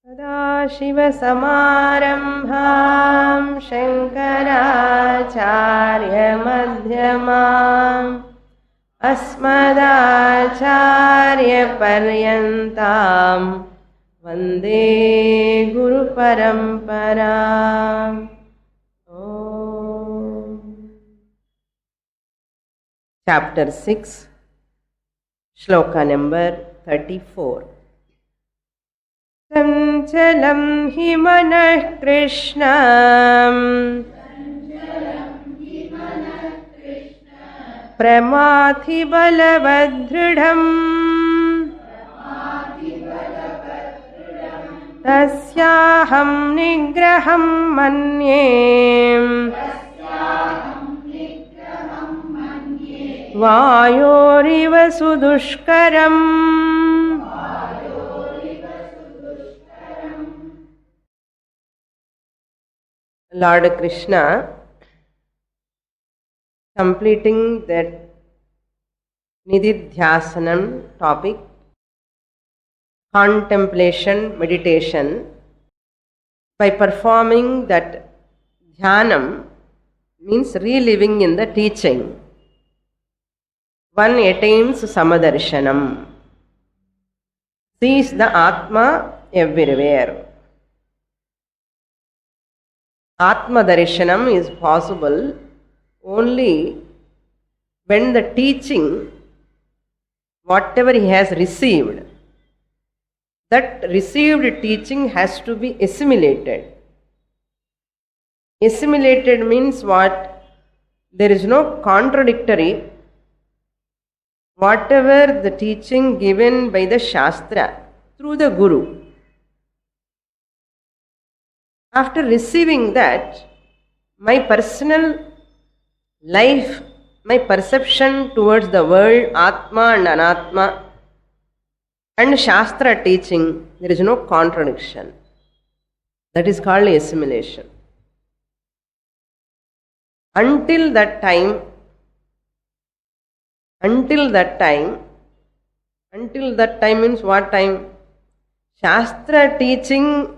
सदाशिवसमारम्भां शङ्कराचार्यमध्यमाम् अस्मदाचार्यपर्यन्तां वन्दे गुरुपरम्पराम्। Chapter 6, Shloka number 34. Sanchalam hi manah Krishna pramathi balavadridham tasyaham nigraham manye वायोरिव सुदुष्करम्। Lord Krishna, completing that Nididhyasanam topic, contemplation, meditation, by performing that dhyanam means reliving in the teaching. One attains samadarshanam, sees the Atma everywhere. Atma darshanam is possible only when the teaching, whatever he has received, that received teaching has to be assimilated. Assimilated means what? There is no contradictory. Whatever the teaching given by the Shastra through the Guru, after receiving that, my personal life, my perception towards the world, Atma and Anatma, and Shastra teaching, there is no contradiction. That is called assimilation. Until that time means what time? Shastra teaching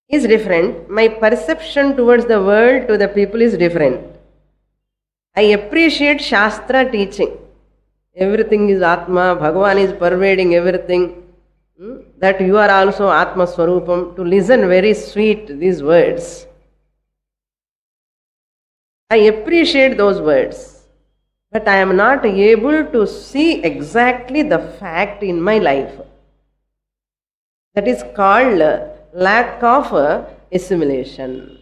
is different. My perception towards the world, to the people is different. I appreciate Shastra teaching. Everything is Atma, Bhagavan is pervading everything. That you are also Atma Swarupam. To listen very sweet these words. I appreciate those words. But I am not able to see exactly the fact in my life. That is called lack of assimilation.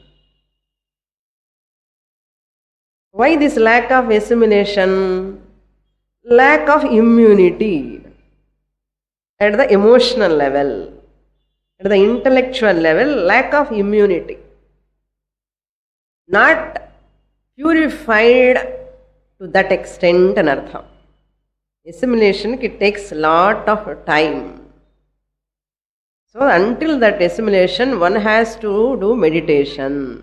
Why this lack of assimilation? Lack of immunity at the emotional level, at the intellectual level, lack of immunity. Not purified to that extent and artham. Assimilation, it takes a lot of time. So until that assimilation, one has to do meditation,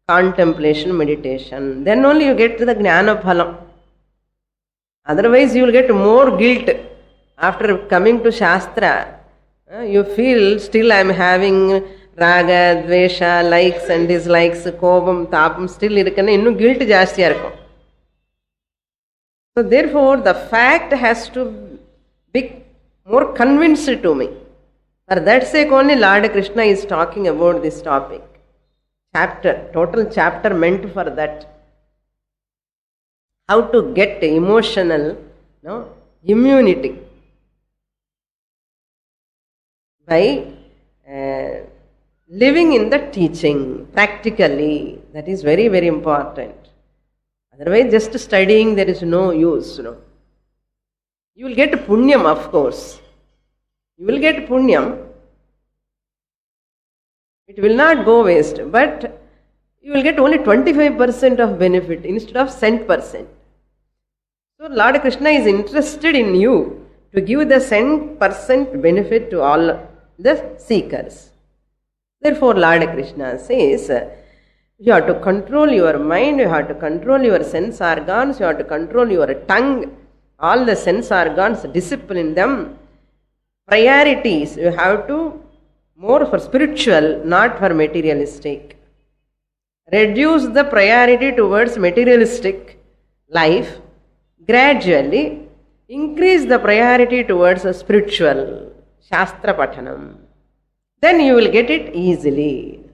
contemplation, meditation. Then only you get to the Jnana Phalam. Otherwise you will get more guilt after coming to Shastra. You feel still I am having raga, dvesha, likes and dislikes, kobam, tapam, still irukana, innu guilt jastiya irukum. So therefore the fact has to be more convinced to me. For that sake only Lord Krishna is talking about this topic. Total chapter meant for that. How to get emotional immunity by living in the teaching practically. That is very, very important. Otherwise, just studying, there is no use. You will get punyam, of course. You will get punyam. It will not go waste, but you will get only 25% of benefit instead of 100%. So, Lord Krishna is interested in you to give the 100% benefit to all the seekers. Therefore, Lord Krishna says, you have to control your mind, you have to control your sense organs, you have to control your tongue, all the sense organs, discipline them. Priorities, you have to more for spiritual, not for materialistic. Reduce the priority towards materialistic life, gradually increase the priority towards a spiritual, Shastra Pathanam. Then you will get it easily.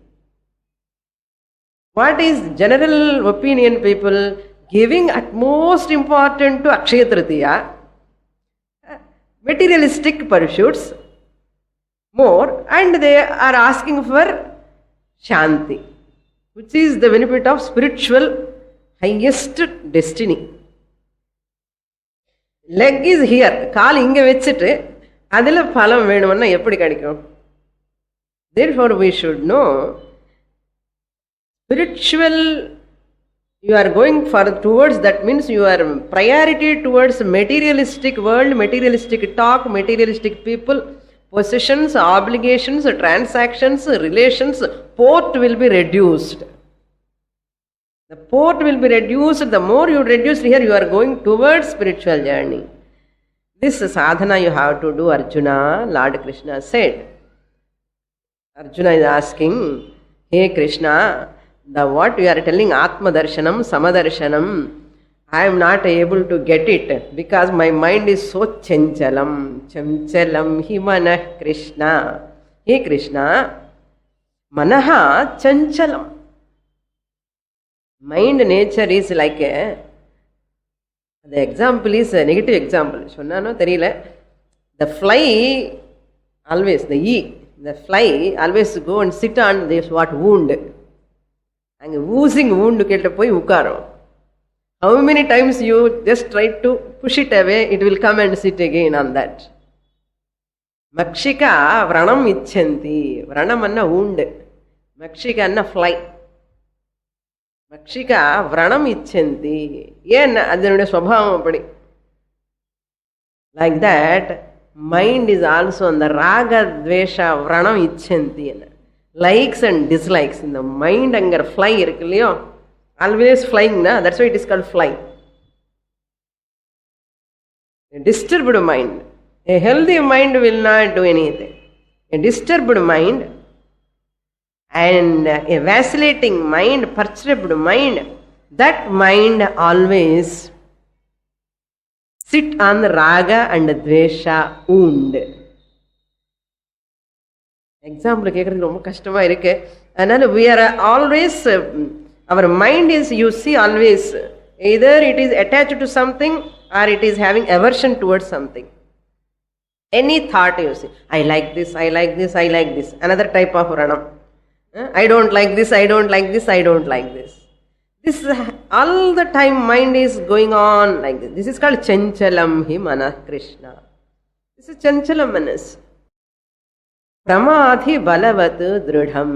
What is general opinion people? Giving utmost importance to Akshaya Tritiya, materialistic pursuits more, and they are asking for Shanti, which is the benefit of spiritual highest destiny. Leg is here, kaal inge vechittu adila phalam venumanna eppadi kadikum. Therefore we should know spiritual, you are going for towards, that means you are priority towards materialistic world, materialistic talk, materialistic people, possessions, obligations, transactions, relations, port will be reduced. The port will be reduced. The more you reduce here, you are going towards spiritual journey. This sadhana you have to do, Arjuna, Lord Krishna said. Arjuna is asking, hey Krishna, the what you are telling Atma Darshanam, Samadarshanam, I am not able to get it because my mind is so chanchalam, chanchalam hi manah Krishna. Hey Krishna, manaha chanchalam. Mind nature is like a, the example is a negative example. The fly always, the fly always go and sit on this what wound. And oozing wound ketta poi ukaro. How many times you just try to push it away, it will come and sit again on that. Makshika vranam icchanti. Vranam anna wound. Makshika anna fly. Makshika vranam icchanti. Yen adhanude swabhavam apadi. Like that, mind is also on the raga dvesha vranam icchanti. Likes and dislikes in the mind anger fly irukku, always flying, na? That's why it is called fly. A disturbed mind. A healthy mind will not do anything. A disturbed mind and a vacillating mind, perturbed mind, that mind always sit on the raga and dvesha wound. Example கேக்குறது ரொம்ப கஷ்டமா இருக்கு. அதனால we are always, our mind is, you see, always either it is attached to something or it is having aversion towards something. Any thought you see, I like this, I like this, I like this, another type of ranam. I don't like this, I don't like this, I don't like this. This all the time mind is going on like this. This is called chanchalam hi manah Krishna. This is chanchalam manas. Pramadhi balavat dridham.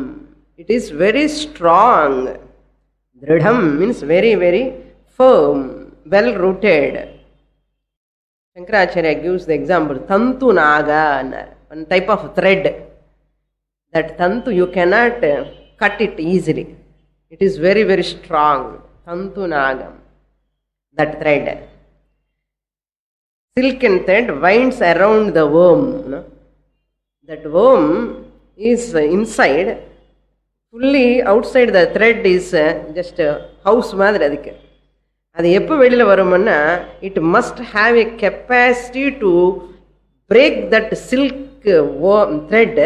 It is very strong. Dridham means very, very firm, well rooted. Shankaracharya gives the example, Tantu Naga, one type of thread. That Tantu you cannot cut it easily. It is very, very strong. Tantu Naga, that thread. Silken thread winds around the worm. No? That worm is inside, fully outside the thread is just a house madri adukku. Adu eppo velila varumanna, it must have a capacity to break that silk worm thread,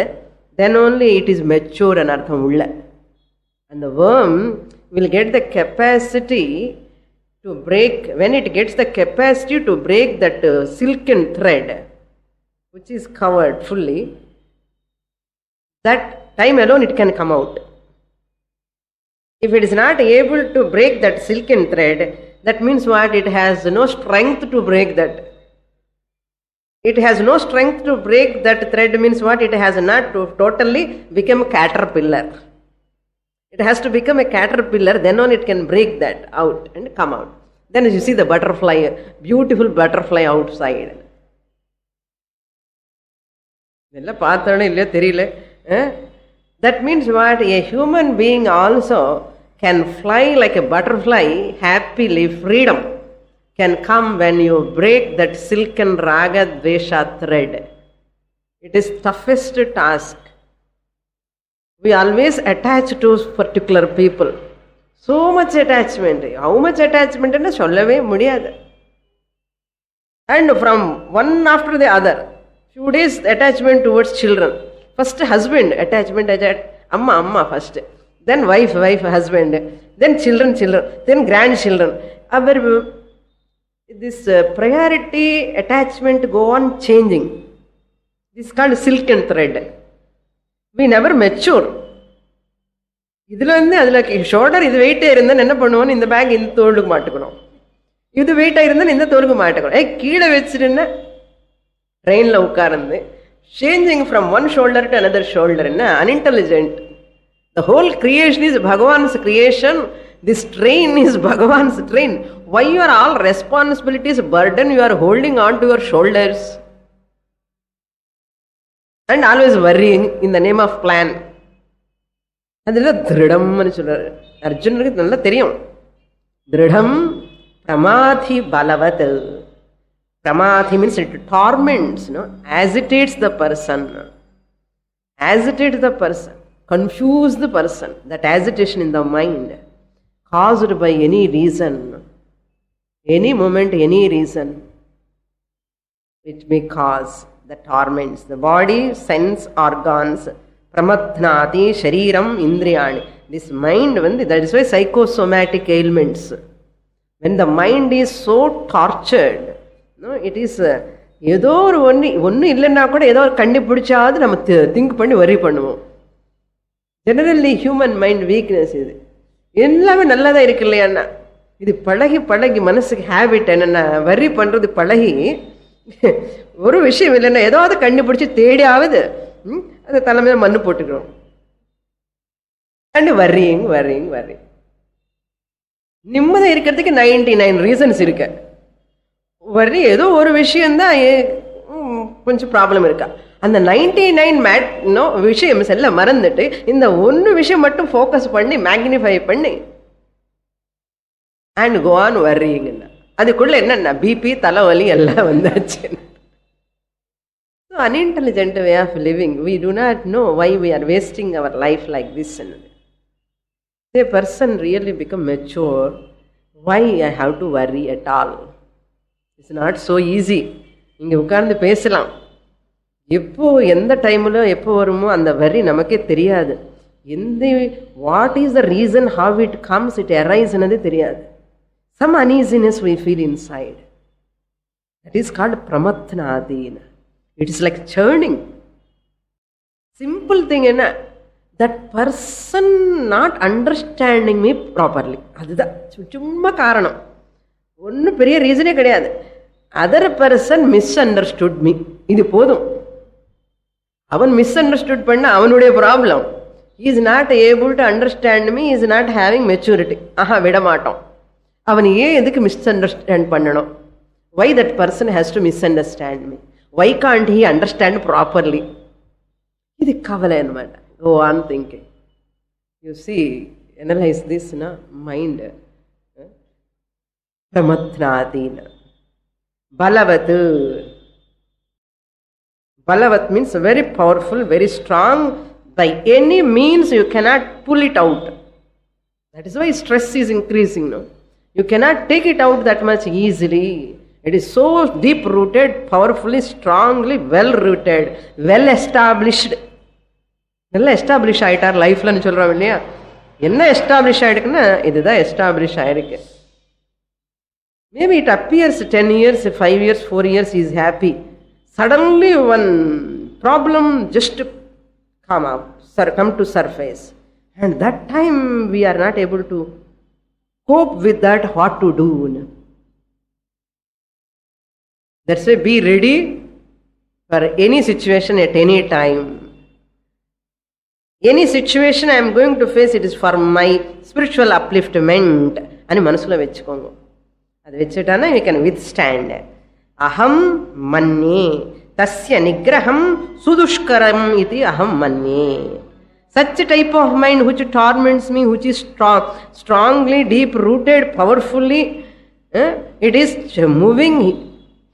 then only it is mature and artham ulla. And the worm will get the capacity to break, when it gets the capacity to break that silken thread, which is covered fully, that time alone it can come out. If it is not able to break that silken thread, that means what? It has no strength to break that. It has no strength to break that thread means what? It has not to totally become a caterpillar. It has to become a caterpillar, then only it can break that out and come out. Then as you see the butterfly, beautiful butterfly outside. That means what? A human being also can fly like a butterfly happily, freedom can come when you break that silken raga dvesha thread. It is toughest task. We always attach to particular people. So much attachment. How much attachment enna sollave mudiyadu. And from one after the other. Few days attachment towards children. First husband attachment, amma first. Then wife, husband. Then children, then grandchildren. This priority attachment go on changing. This is called silken thread. We never mature. இதில் அதில் shoulder இது வெயிட்டாக இருந்தால் என்ன பண்ணுவோன்னு இந்த back இந்த தோளுக்கு மாட்டுக்கணும், இது வெயிட்டாக இருந்தால் இந்த தோளுக்கு மாட்டுக்கணும். கீழே வச்சுருன்னா ட்ரெயினில் உட்கார்ந்து changing from one shoulder to another shoulder என்ன unintelligent. The whole creation is Bhagavan's creation. This train is Bhagavan's train. Why you are all responsibilities burden you are holding on to your shoulders and always worrying in the name of plan. அதில் திருடம்னு சொல்றாரு அர்ஜுனனுக்கு நல்லா தெரியும். திருடம் பிரமாதி பலவத். பிரமாதி means it torments, agitates the person, confuse the person. That agitation in the mind caused by any reason, any moment, any reason, which may cause the torments the body, sense organs. Pramathnati shariram indriyani. This mind, that is why psychosomatic ailments, when the mind is so tortured, it is ஏதோ ஒரு ஒன்று இல்லைன்னா கூட ஏதோ ஒரு கண்டுபிடிச்சாவது நம்ம think பண்ணி வரி பண்ணுவோம். ஜெனரலி ஹியூமன் மைண்ட் வீக்னஸ் இது. எல்லாமே நல்லதாக இருக்கு இல்லையாண்ணா, இது பழகி மனசுக்கு ஹேபிட் என்னென்னா வரி பண்ணுறது பழகி ஒரு விஷயம் இல்லைன்னா ஏதாவது கண்டுபிடிச்சி தேடியாவது அந்த தலைமையில மண்ணு போட்டுக்கிறோம். அண்ட் வர்றிங் நிம்மதி இருக்கிறதுக்கு 99 ரீசன்ஸ் இருக்கு. வர்றி ஏதோ ஒரு விஷயம்தான் கொஞ்சம் ப்ராப்ளம் இருக்கா. அந்த 99 விஷயம் எல்லாம் மறந்துட்டு இந்த ஒன்று விஷயம் மட்டும் ஃபோக்கஸ் பண்ணி மேக்னிஃபை பண்ணி அண்ட் கோ ஆன் வர்றிங்கன்னா அதுக்குள்ள என்னன்னா பிபி தலைவலி எல்லாம் வந்தாச்சு. Unintelligent way of living. We do not know why we are wasting our life like this. A person really become mature. Why I have to worry at all? It's not so easy. இங்கே உட்கார்ந்து பேசலாம், எப்போ எந்த டைமில் எப்போ வருமோ அந்த வரி நமக்கே தெரியாது. What is the reason, how it comes, it அரைஸ்னது தெரியாது. Some uneasiness we feel inside. That is called pramathnadina. It is like churning. Simple thing enna, that person not understanding me properly. அதுதான் சும்மா காரணம், ஒன்றும் பெரிய ரீசனே கிடையாது. அதர் பர்சன் மிஸ்அண்டர்ஸ்டுட் மீ, இது போதும். அவன் மிஸ்அண்டர்ஸ்டுட் பண்ண அவனுடைய problem. He is not able to understand me, he is not having maturity. விட மாட்டோம். அவன் ஏன் எதுக்கு மிஸ்அண்டர்ஸ்டாண்ட் பண்ணணும்? Why that person has to misunderstand me? Why can't he understand properly? இது கவலை என்னமாட்ட. Go on thinking. You see, analyze this, mind. Pramathnadina. Balavat. Balavat means very powerful, very strong. By any means you cannot pull it out. That is why stress is increasing. You cannot take it out that much easily. It is so deep rooted, powerfully, strongly, well rooted, well established. நல்லா establish ஆகிட்டார் லைஃப்லன்னு சொல்கிறோம் இல்லையா. என்ன establish ஆகிடுக்குன்னா இதுதான் establish ஆகிருக்கு. Maybe it appears 10 years, 5 years, 4 years he is happy. Suddenly one problem just come to surface. And that time we are not able to cope with that, what to do. That's why be ready for any situation at any time. Any situation I am going to face, it is for my spiritual upliftment అని మనసులో వెచ్చుకోండి. అది వెచ్చుటానా you can withstand. అహం మన్యే తస్య నిగ్రహం సుదుష్కరం ఇది అహం మన్యే. Such a type of mind which torments me, which is strongly, deep rooted, powerfully, it is moving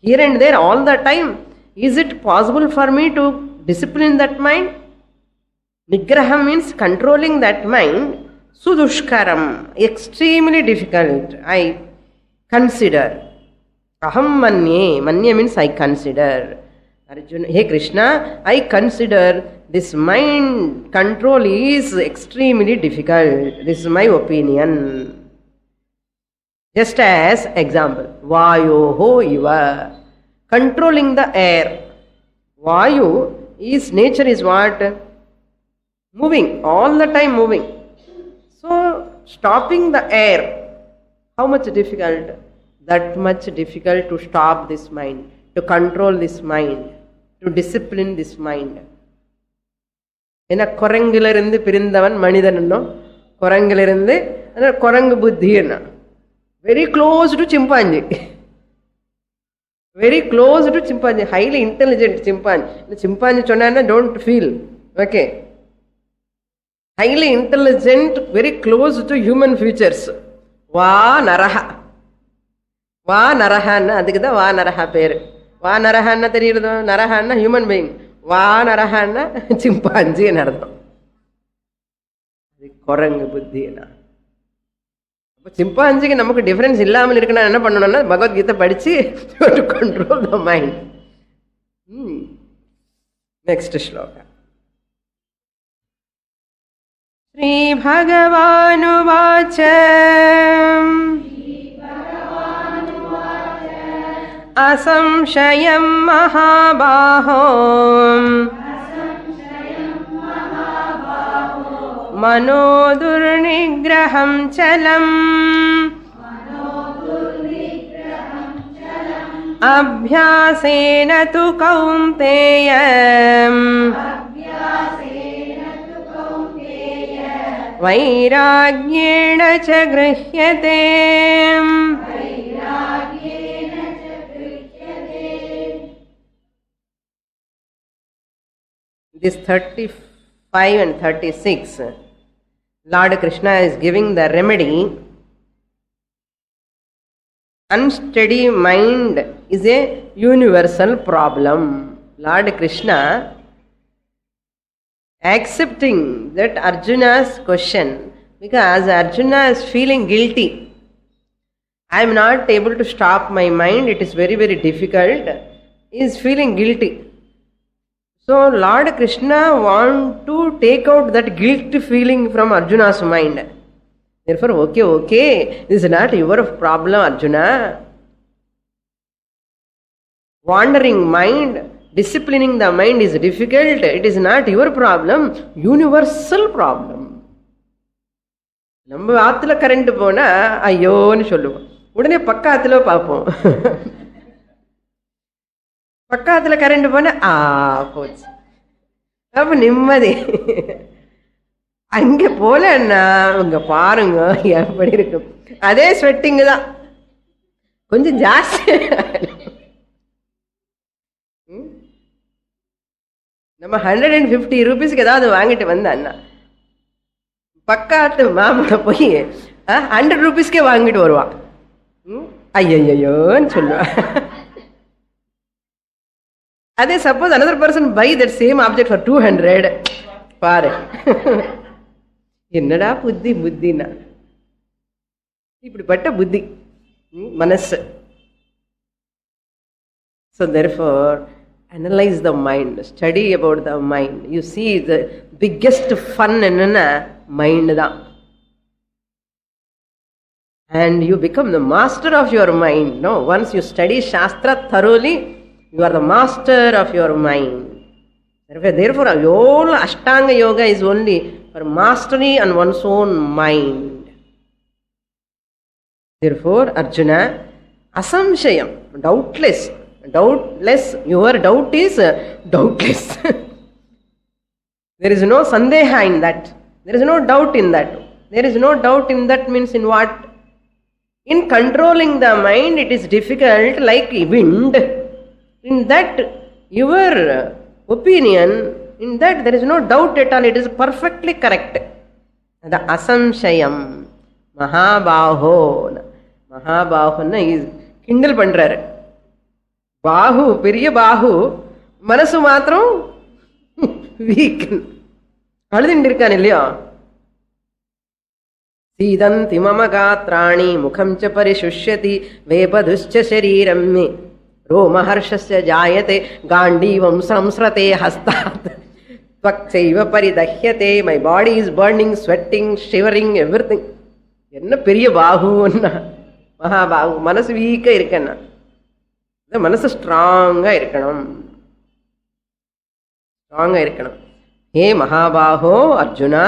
here and there all the time. Is it possible for me to discipline that mind? Nigraha means controlling that mind. Sudushkaram, extremely difficult. I consider. Aham manye. Manye means I consider. Arjuna, hey Krishna, I consider this mind control is extremely difficult. This is my opinion. Just as example, Vayoho iva. Controlling the air. Vayu is, nature is what? Moving, all the time moving. So, stopping the air, how much difficult? That much difficult to stop this mind, to control this mind, to discipline this mind. In a Korangilarindi Pirindavan Manidanano, Korangilarindi, and a Korang Buddhina. Very close to chimpanzee. Very close to chimpanzee, highly intelligent chimpanzee. The chimpanzee chonana don't feel. Okay. Highly intelligent, very close to human features. Va naraha. Va naraha, adikada va naraha peru. Va naraha anna theriyudhu, naraha anna human being. Va naraha anna chimpanzee en ardham. Korangu buddhi na. Chimpanzee நமக்கு difference இல்லாமல் இருக்குன்னா என்ன பண்ணணும்னா பகவத்கீதை படிச்சு to control the mind. Next shloka. Shri Bhagavanuvacha asamshayam mahabaho मनोदुर्निग्रहं चलम् अभ्यासेन तु कौन्तेय वैराग्येण च गृह्यते. This 35 and 36, Lord Krishna is giving the remedy. Unsteady mind is a universal problem. Lord Krishna accepting that Arjuna's question, because Arjuna is feeling guilty. I am not able to stop my mind, it is very, very difficult. He is feeling guilty. So Lord Krishna want to take out that guilt feeling from Arjuna's mind. Therefore, okay, this is not your problem, Arjuna. Wandering mind, disciplining the mind is difficult. It is not your problem, universal problem. நம்ம ஆத்துல current போனா ஐயோன்னு சொல்லுவோம், உடனே பக்காத்துல பார்ப்போம். பக்கத்துல current போன போச்சு, அப்ப நிம்மதி. அங்க போலன்னா இங்க பாருங்க எப்படி இருக்கும், அதே ஸ்வெட்டிங் தான், கொஞ்சம் ஜாஸ்தி. நம்ம 150 ரூபீஸ்க்கு ஏதாவது வாங்கிட்டு வந்தான்னா பக்கத்து மாமோட போய் 100 ரூபீஸ்க்கே வாங்கிட்டு வருவான். ஐயோன்னு சொல்லுவான். அதே suppose another person buy that same object for 200, பாரு என்னடா புத்தி புத்தினா, இப்படிப்பட்ட புத்தி மனசு. So therefore analyze the mind, study about the mind. You see the biggest fun என்னன்னா மைண்ட் தான். And you become the master of your mind. No, once you study Shastra thoroughly, you are the master of your mind. Therefore, all Ashtanga Yoga is only for mastery on one's own mind. Therefore, Arjuna, asamshayam, doubtless, your doubt is doubtless. There is no sandeha in that. There is no doubt in that. There is no doubt in that means in what? In controlling the mind, it is difficult like wind. In that, your opinion, in that there is no doubt at all, it is perfectly correct. The asamshayam, mahabaho. Mahabaho is kindle pandrar. Bahu, periya bahu, manasu matram weak. அழுதுண்டு இருக்கான் இல்லையோ. சீதந்தி மம காத்ராணி முகம் ச பரிசுஷ்யதி வேபதுஷ்ச சரீரம் மே ரோமஹர்ஷஸ்ய ஜாயதே காண்டீவம் சம்ஸ்ரதே ஹஸ்தாத் त्वक्चैव परिदह्यते my body is burning sweating shivering everything. என்ன பெரிய பாகுன்னா மகாபாகு. மனசு வீக்கா இருக்கேன்னா மனசு ஸ்ட்ராங்கா இருக்கணும், ஸ்ட்ராங்கா இருக்கணும். ஹே மகாபாகோ அர்ஜுனா,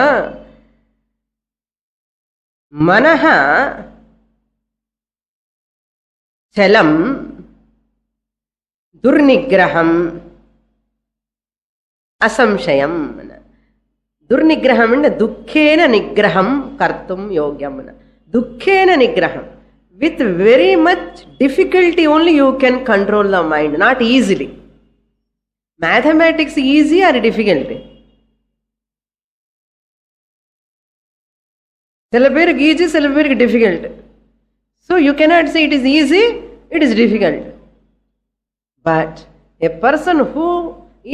மனஹ சலம் துர்நிகிரகம் அசம்சயம். துர்நிகிரகம் துக்கேன நிகிரகம் கர்த்தும் யோகியம். துக்கேன நிகிரகம், with very much difficulty only you can control the mind, not easily. Mathematics easy or difficult? சில பேருக்கு ஈஸி, சில பேருக்கு difficult. So you cannot say it is easy, it is difficult. But a person who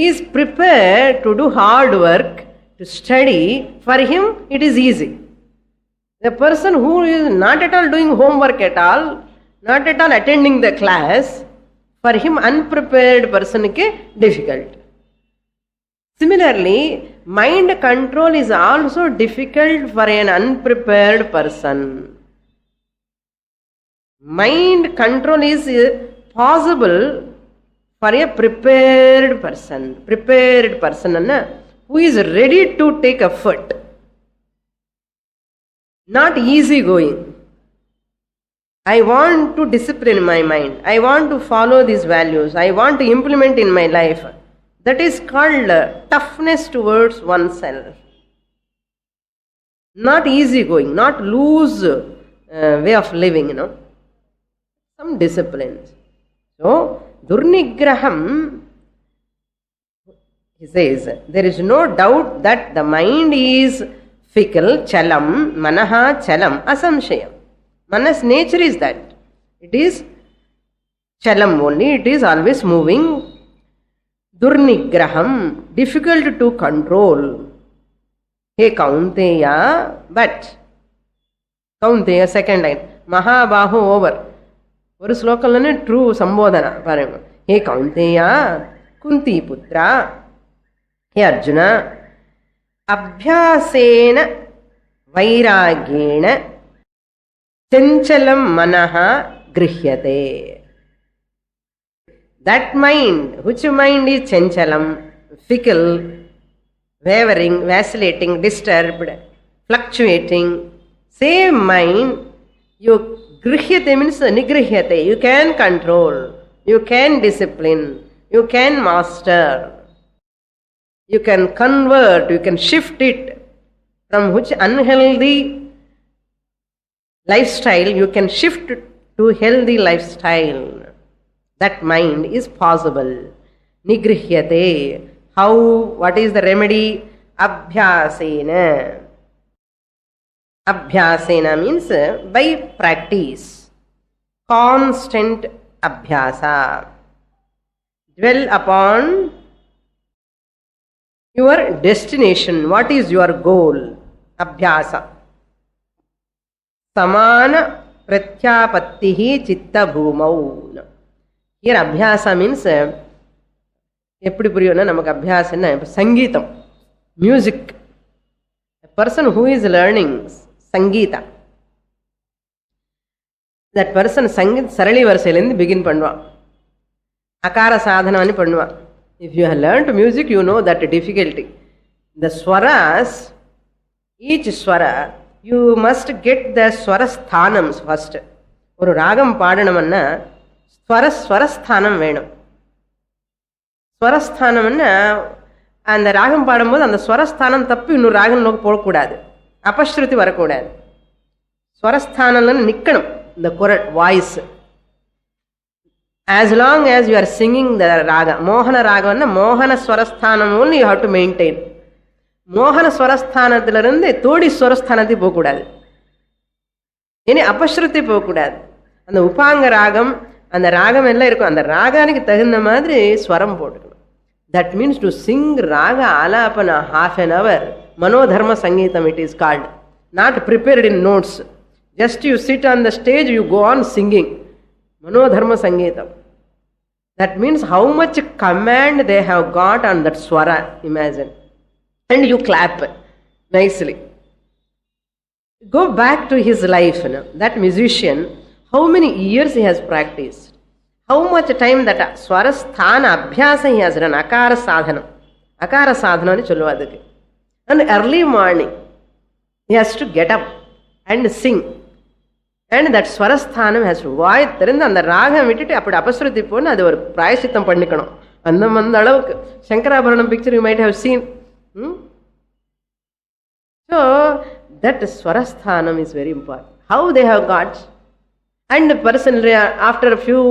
is prepared to do hard work, to study, for him it is easy. The person who is not at all doing homework at all, not at all attending the class, for him unprepared person is difficult. Similarly, mind control is also difficult for an unprepared person. Mind control is possible for a prepared person. Prepared person who is ready to take effort, not easy going. I want to discipline my mind, I want to follow these values, I want to implement in my life. That is called toughness towards oneself. Not easy going, not loose way of living, some disciplines. So durnigraham, he says, there is no doubt that the mind is fickle, chalam, manaha chalam, asamshayam. Manas nature is that. It is chalam only, it is always moving. Durnigraham, difficult to control. Hey Kaunteya, but Kaunteya, second line, Mahabahu over. ஒரு ஸ்லோகம்லன்னு true சம்போதனா பாருங்க. ஹே கௌந்தேயா, குந்தி புத்ரா, ஹே அர்ஜுனா, அபியாசேன வைராகேண சஞ்சலம் மனஹ கிருஹ்யதே. That mind, which mind is chanchalam, fickle, wavering, vacillating, disturbed, fluctuating, same mind, you grihyate means nigrihyate, you can control, you can discipline, you can master, you can convert, you can shift it from which unhealthy lifestyle, you can shift to healthy lifestyle. That mind is possible. Nigrihyate. How? What is the remedy? Abhyasena. Abhyasena means by practice. Constant abhyasa. Dwell upon your destination. What is your goal? Abhyasa. Samana pratyapattihi chitta bhumau. Here abhyasa means எப்படி புரியும்னா நமக்கு அபியாசம்னா இப்போ சங்கீதம், music. A person who is learning sangeeta, that person sangeet sarali வரிசையிலேருந்து begin பண்ணுவான், அகார சாதனான்னு பண்ணுவான். If you have learned music, you know that difficulty. The swaras, each swara, you must get the swarasthanams first. ஒரு ராகம் பாடணும்னா ஸ்வரஸ்தானம் வேணும். ஸ்வரஸ்தானம்னா அந்த ராகம் பாடும்போது அந்த ஸ்வரஸ்தானம் தப்பி இன்னொரு ராகம் நோக்கி போகக்கூடாது, அபஸ்ருதி வரக்கூடாது. ஸ்வரஸ்தானம்னு நிற்கணும் இந்த குரல், voice. As long as you are singing the raga, மோகன ராகம்னா மோகன ஸ்வரஸ்தானம் only you have to maintain. மோகன ஸ்வரஸ்தானத்திலிருந்து தோடி ஸ்வரஸ்தானத்துக்கு போகக்கூடாது, இனி அபஸ்ருதி போகக்கூடாது. அந்த உபாங்க ராகம், அந்த ராகம் எல்லாம் இருக்கும், அந்த ராகானுக்கு தகுந்த மாதிரி ஸ்வரம் போட்டுக்கணும். தட் மீன்ஸ் டு சிங் ராக ஆலாபனா half an hour Manodharma Sangeetam it is called. Not prepared in notes. Just you sit on the stage, you go on singing. Manodharma Sangeetam. That means how much command they have got on that swara, imagine. And you clap nicely. Go back to his life. That musician, how many years he has practiced? How much time that swarasthana abhyasa he has done? Akara sadhana. Akara sadhana ni cholvadake. And early morning, he has to get up and sing. And that swarasthanam has to வாய் திறந்து அந்த ராகம் விட்டுட்டு அப்படி அபஸ்ருதி போன்னு அது ஒரு பிராயசித்தம் பண்ணிக்கணும். அந்த அளவுக்கு Shankarabharanam picture you might have seen. So that swarasthanam is very important. How they have got. And personally, after a few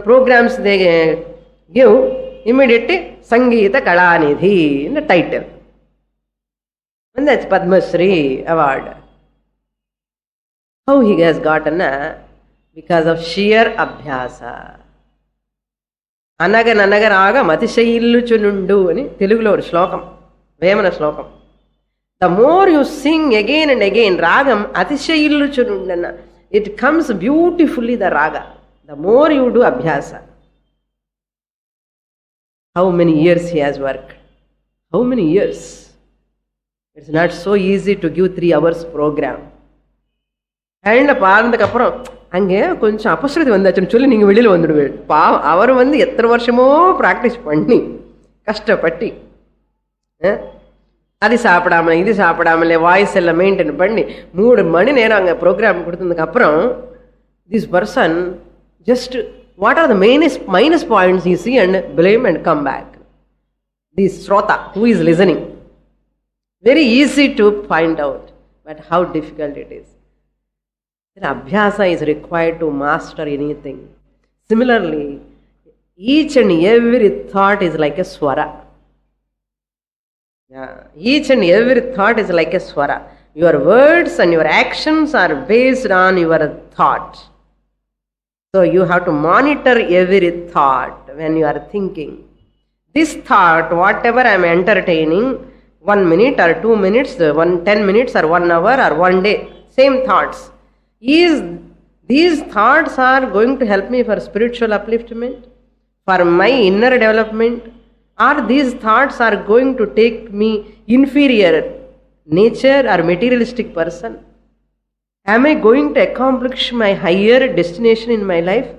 programs they give, immediately Sangeeta Kalanidhi in the title. And that's Padma Shri award. How he has gotten? Because of sheer abhyasa. Anaga matishayillu chunundu ani Telugulo shlokam, Vemana shlokam. The more you sing again and again, ragam atishayillu chunundana, it comes beautifully the raga. The more you do abhyasa. How many years he has worked? How many years? It's not so easy to give 3 hours program. And பாடுறதுக்கு அப்புறம் அங்கே கொஞ்சம் அபஸ்ருதி வந்தாச்சுன்னு சொல்லி நீங்கள் வெளியில் வந்துடுவேன். அவர் எத்தனை வருஷமோ ப்ராக்டிஸ் பண்ணி கஷ்டப்பட்டு அது சாப்பிடாமலே இது சாப்பிடாமலே வாய்ஸ் எல்லாம் மெயின்டைன் பண்ணி 3 மணி நேரம் அங்கே ப்ரோக்ராம் கொடுத்ததுக்கு அப்புறம் this person just what are the minus points you see and blame and come back. The shrota who is listening. Very easy to find out, but how difficult it is. Abhyasa is required to master anything. Similarly, each and every thought is like a swara. Each and every thought is like a swara. Your words and your actions are based on your thought. So you have to monitor every thought when you are thinking. This thought, whatever I am entertaining, 1 minute or 2 minutes, 10 minutes or 1 hour or 1 day, same thoughts. These thoughts are going to help me for spiritual upliftment, for my inner development, or these thoughts are going to take me inferior nature or materialistic person? Am I going to accomplish my higher destination in my life?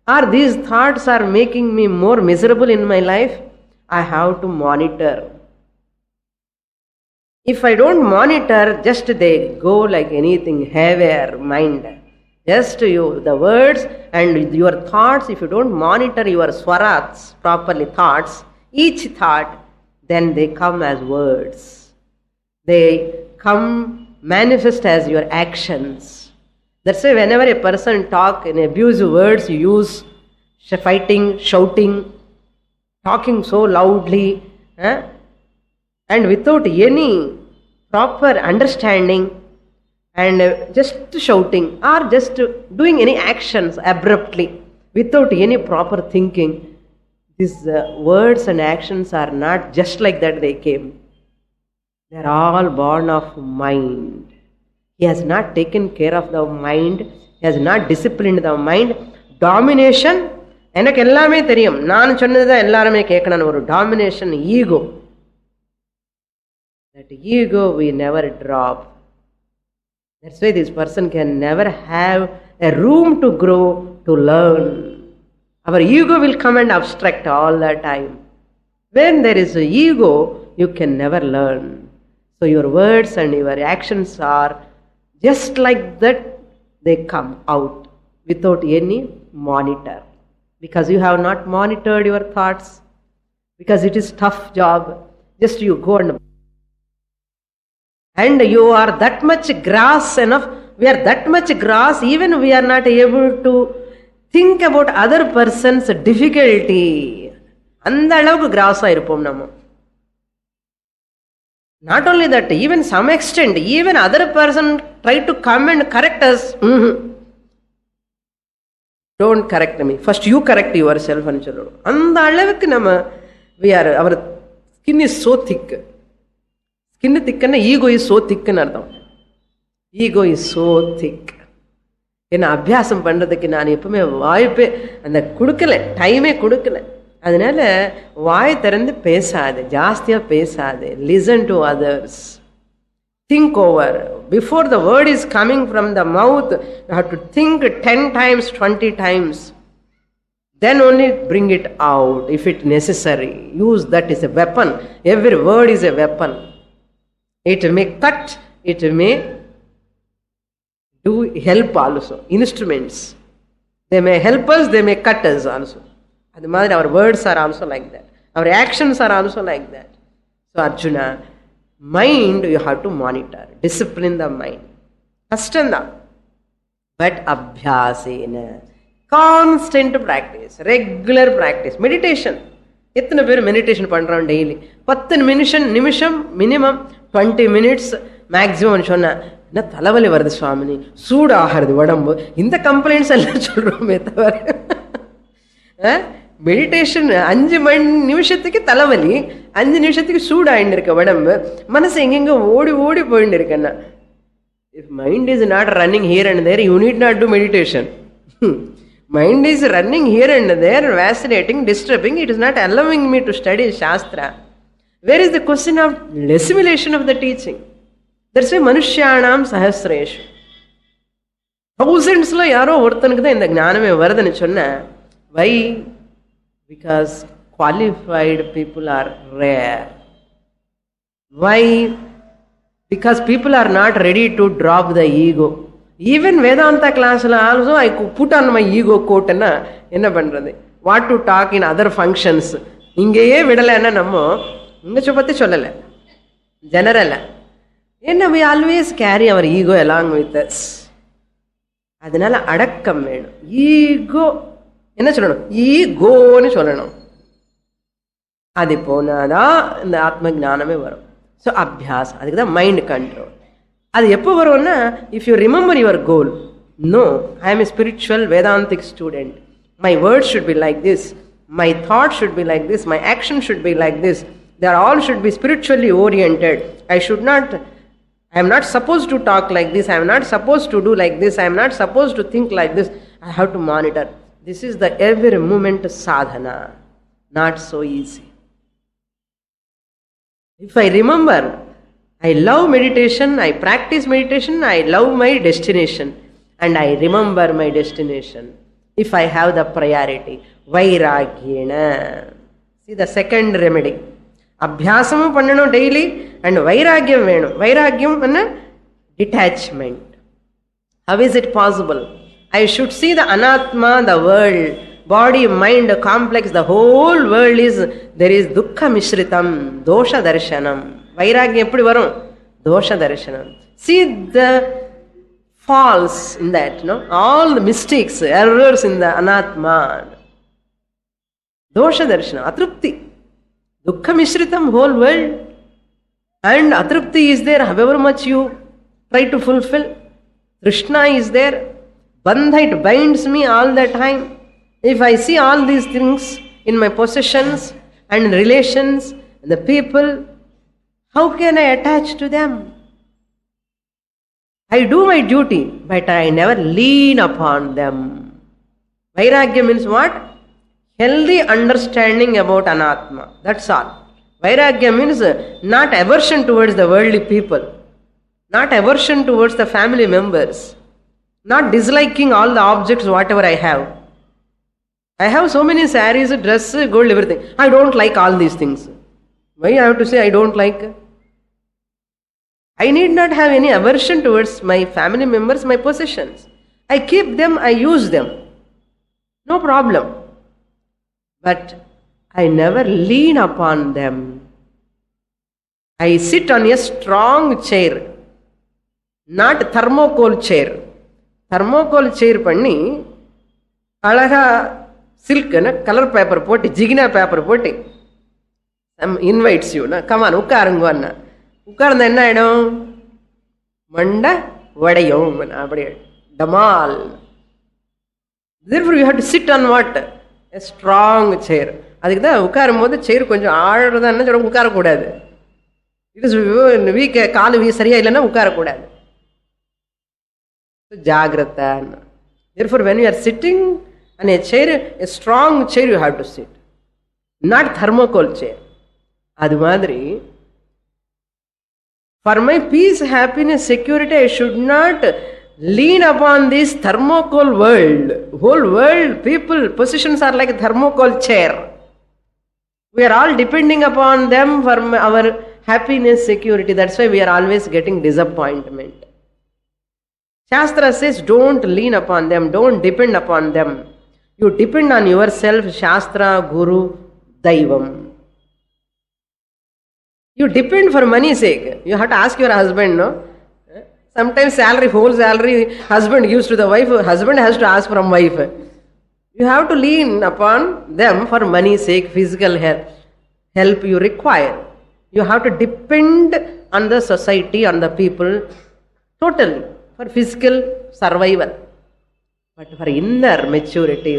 Or these thoughts are making me more miserable in my life? I have to monitor. If I don't monitor, just they go like anything, haywire mind. Just you, the words and your thoughts, if you don't monitor your swarats properly, thoughts, each thought, then they come as words. They come manifest as your actions. That's why whenever a person talk in abusive words, you use fighting, shouting, talking so loudly, and without any proper understanding and just shouting or just doing any actions abruptly without any proper thinking, these words and actions are not just like that they came. They are all born of mind. He has not taken care of the mind. He has not disciplined the mind. Domination, எனக்கு எல்லாமே தெரியும், நான் சொன்னதுதான் எல்லாருமே கேட்கணும், ஒரு domination, ego. That ego we never drop. That's why this person can never have a room to grow, to learn. Our ego will come and obstruct all the time. When there is an ego, you can never learn. So your words and your actions are just like that, they come out without any monitor. Because you have not monitored your thoughts. Because it is tough job. Just you go and you are that much grass enough. We are that much grass, even we are not able to think about other person's difficulty. அந்த அளவுக்கு கிராஸா இருப்போம் நம்ம. Not only that, even some extent, even other person try to come and correct us. Don't correct me. First you correct yourself and சொல்லணும். அந்த அளவுக்கு நம்ம we are, our skin is so thick. ஸ்கின்னு திக்குன்னா ஈகோ இஸ் சோ திக்குன்னு அர்த்தம். Ego is so thick. ஏன்னா அபியாசம் பண்ணுறதுக்கு நான் எப்பவுமே வாய்ப்பே அந்த கொடுக்கல, டைமே கொடுக்கல. அதனால வாய் திறந்து பேசாது, ஜாஸ்தியாக பேசாது. Listen to others, think over. Before the word is coming from the mouth, you have to think 10 times, 20 times. Then only bring it out if it necessary. Use that as a weapon. Every word is a weapon. It may cut, it may do help also. Instruments. They may help us, they may cut us also. Adu madri our words are also like that. Our actions are also like that. So Arjuna, mind you have to monitor, discipline the mind. Kashtam da. But abhyasena, constant practice, regular practice. Meditation. எத்தனை பேர் meditation பண்ணுறோம் daily? 10 நிமிஷம் minimum, 20 minutes maximum. சொன்னேன் என்ன தலைவலி வருது சுவாமினி, சூடாகிறது உடம்பு, இந்த கம்ப்ளைண்ட்ஸ் எல்லாம் சொல்கிறோமே தவிர மெடிடேஷன் 5 நிமிஷத்துக்கு தலைவலி, 5 நிமிஷத்துக்கு சூடாயின்னு இருக்க உடம்பு, மனசு எங்கெங்க ஓடி ஓடி போயின்னு இருக்கேன்னா. If mind is not running here and there, you need not do meditation. Mind is running here and there, vacillating, disturbing. It is not allowing me to study Shastra. Where is the question of assimilation of the teaching? That's why Manushyanam Sahasreshu. Thousands lo yaro orthanukku da indha gnaname varudanu sonna. Why? Because qualified people are rare. Why? Because people are not ready to drop the ego. Even Vedanta class also I put on my ego coat and enna pandrathu, what to talk in other functions. Ingeye vidala enna nammo inga chopatti sollala general enna, we always carry our ego along with us. Adanal adakkam venum. Ego enna sollanum, ego nu sollanum. Adi ponada inda atma gnaname varum. So abhyas, adukku da mind control. அது எப்போ வரும்னா, if you remember your goal, no, I am a spiritual Vedantic student, my words should be like this, my thought should be like this, my action should be like this, they all should be spiritually oriented. I am not supposed to talk like this, I am not supposed to do like this, I am not supposed to think like this. I have to monitor. This is the every moment sadhana, not so easy. If I remember, I love meditation, I practice meditation, I love my destination, and I remember my destination. If I have the priority, vairagyena. See the second remedy. Abhyasamu pannano daily and vairagyam venum. Vairagyam anna detachment. How is it possible? I should see the anatma, the world, body, mind, complex, the whole world is, there is dukkha mishritam, dosha darshanam. Vairagyam eppadi varum? Dosha darshanam. See the faults in that, no? All the mistakes, errors in the anatma. Dosha darshanam. Atrupti. Dukkha mishritam, whole world. And atrupti is there, however much you try to fulfill. Krishna is there. Bandha, it binds me all the time. If I see all these things in my possessions and relations and the people, how can I attach to them? I do my duty, but I never lean upon them. Vairagya means what? Healthy understanding about anatma. That's all. Vairagya means not aversion towards the worldly people, not aversion towards the family members, not disliking all the objects, whatever I have. I have so many sarees, dress, gold, everything. I don't like all these things. Why I have to say I don't like? I need not have any aversion towards my family members, my possessions. I keep them, I use them. No problem. But I never lean upon them. I sit on a strong chair, not thermocol chair. Thermocol chair panni, alaga silk na color paper poti, jigna paper poti. Some invites you, na come on, ukkarungu anna. Ukkaranda enna aidum? Manda vadayum appadi damal. Therefore you have to sit on what? A strong chair. அதுக்கு தான் உட்காரும் போது சேர் கொஞ்சம் ஆழறதான்னு சொல்ல உட்காரக்கூடாது. It is weak, காலு சரியா இல்லைன்னா உட்காரக்கூடாது. ஜாகிரதா. Therefore, when you are sitting on a chair, a strong chair you have to sit, not thermocol chair. அது மாதிரி for my peace, happiness, security, I should not lean upon this thermocol world. Whole world, people, positions are like a thermocol chair. We are all depending upon them for our happiness, security. That's why we are always getting disappointment. Shastra says, don't lean upon them, don't depend upon them. You depend on yourself, Shastra, Guru, Daivam. You depend for money's sake. You have to ask your husband, no? Sometimes salary, whole salary, husband gives to the wife, husband has to ask from wife. You have to lean upon them for money's sake, physical help you require. You have to depend on the society, on the people, totally, for physical survival. But for inner maturity,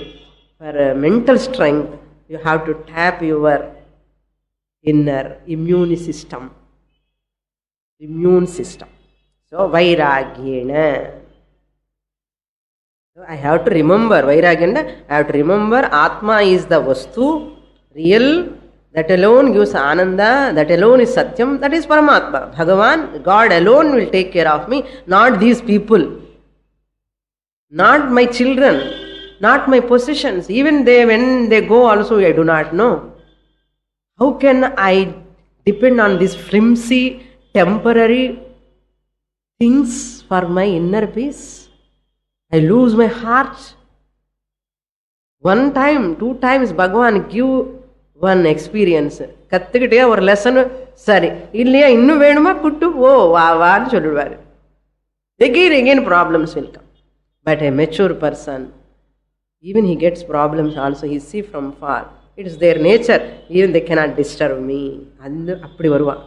for mental strength, you have to tap your inner immune system. So, vairagyena. So, I have to remember, vairagyena, I have to remember Atma is the Vastu, real, that alone gives Ananda, that alone is Satyam, that is Paramatma. Bhagavan, God alone will take care of me, not these people, not my children, not my possessions. Even when they go also, I do not know. How can I depend on these flimsy, temporary things for my inner peace? I lose my heart. One time, 2 times, Bhagavan give one experience. கற்றுக்கிட்டே ஒரு lesson, சரி இல்லையா இன்னும் வேணுமா good ஓ வான்னு சொல்லிடுவார். Again problems will come. But a mature person, even he gets problems also, he see from far. It is their nature, even they cannot disturb me. அந்த அப்படி வருவான்.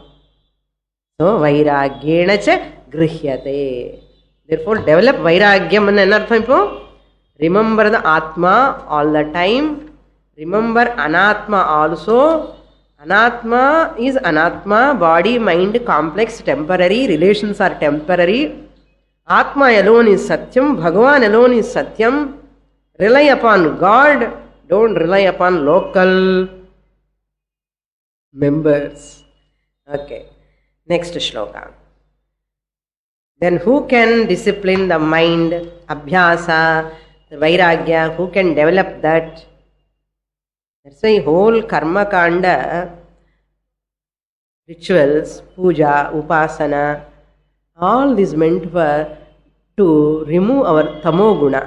So, vairagyenacha grihyate. Therefore, develop vairagyam. என்ன அர்த்தம் இப்போ? Remember the Atma all the time. Remember Anatma also. Anatma is Anatma, body, mind, complex, temporary, relations are temporary. Atma alone is Satyam, Bhagavan alone is Satyam. Rely upon God, don't rely upon local members. Okay, next shloka. Then who can discipline the mind, abhyasa, the vairagya, who can develop that? That's why whole karma kanda, rituals, puja, upasana, all this meant for to remove our tamoguna.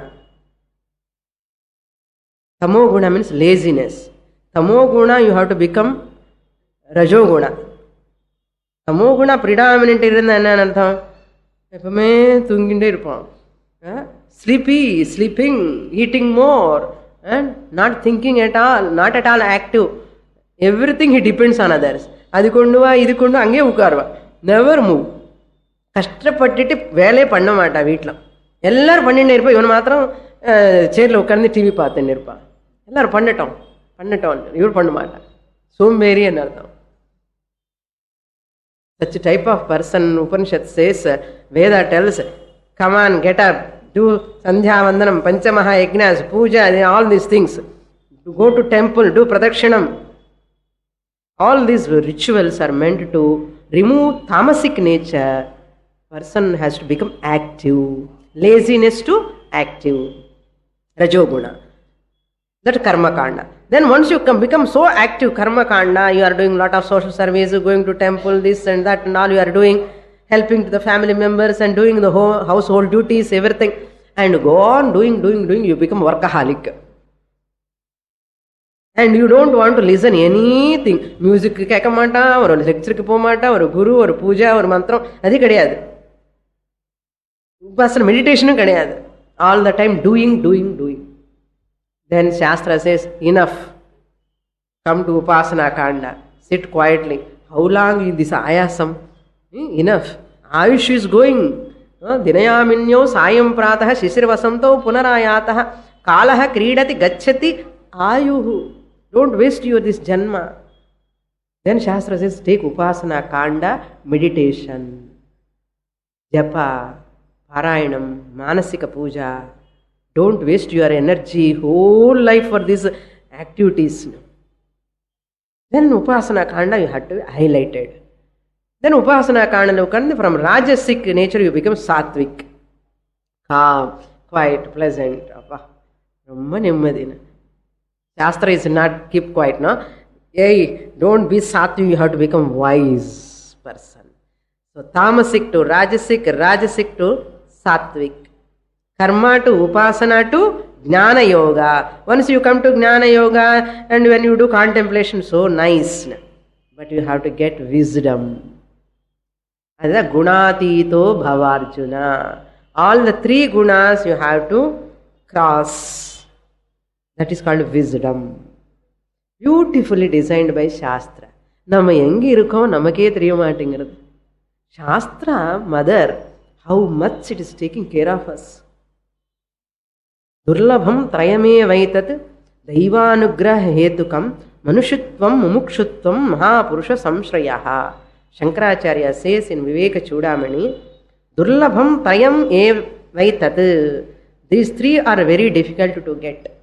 Tamoguna means laziness. Tamoguna you have to become rajoguna. Tamoguna predominant irundha enna artham? எப்பவுமே தூங்கிட்டே இருப்பான், sleeping, eating more, and not thinking at all, not at all active. Everything he depends on others. அது கொண்டு வா இது கொண்டு அங்கேயே உட்காருவா, never move. கஷ்டப்பட்டுட்டு வேலையே பண்ண மாட்டா. வீட்டில் எல்லாரும் பண்ணிட்டே இருப்பா, இவன் மாத்திரம் சேரில் உட்காந்து டிவி பார்த்துன்னு இருப்பான். எல்லாரும் பண்ணட்டோம் இவர் பண்ண மாட்டான். சோம்பேறி என்ன அர்த்தம்? Such a type of person, Upanishad says, Veda tells, come on, get up, do Sandhya Vandanam, Panchamaha Yajnas, Puja, all these things. To go to temple, do Pradakshinam. All these rituals are meant to remove tamasic nature. Person has to become active. Laziness to active. Rajoguna. That karma kanda. Then once you become so active, karma kanda, you are doing lot of social service, going to temple, this and that and all you are doing, helping to the family members and doing the whole household duties, everything, and go on doing, you become workaholic. And you don't want to listen anything. Music கேட்க மாட்டான், ஒரு லெக்சருக்கு போக மாட்டான், ஒரு குரு, ஒரு பூஜா, ஒரு மந்திரம், அது கிடையாது. உபாசன மெடிடேஷனும் கிடையாது. All the time doing. Then Shastra says, enough. Come to Upasana Kanda. Sit quietly. How long is this ayasam? Enough. Ayush is going. Dinayaminyo sayam pratah shishirvasanto punarayatah kalaha kridati gacchati ayuhu. Don't waste your this janma. Then Shastra says, take Upasana Kanda, meditation, Japa, Parayanam, Manasika Puja. Don't waste your energy, whole life for these activities. Then Upasana Kanda you had to be highlighted. Then Upasana Kanda, from Rajasic nature you become Sattvic. Calm, quiet, pleasant. Shastra is not keep quiet, no? Hey, don't be Sattvic, you have to become wise person. So Tamasic to Rajasic, Rajasic to Sattvic. Karma to Upasana to Jnana Yoga. Once you come to Jnana Yoga and when you do contemplation, so nice. But you have to get wisdom. That is Gunatito Bhavarjuna. All the three gunas you have to cross. That is called wisdom. Beautifully designed by Shastra. Nama engi irukom namakke theriyumaattingiradhu. Shastra, mother, how much it is taking care of us. Durlabham trayame vaitat daivanugraha hetukam manushitvam mumukshutvam mahapurusha samshrayaha. Shankaracharya says in Viveka Chudamani, Durlabham trayam ev vaitat. These three are very difficult to get.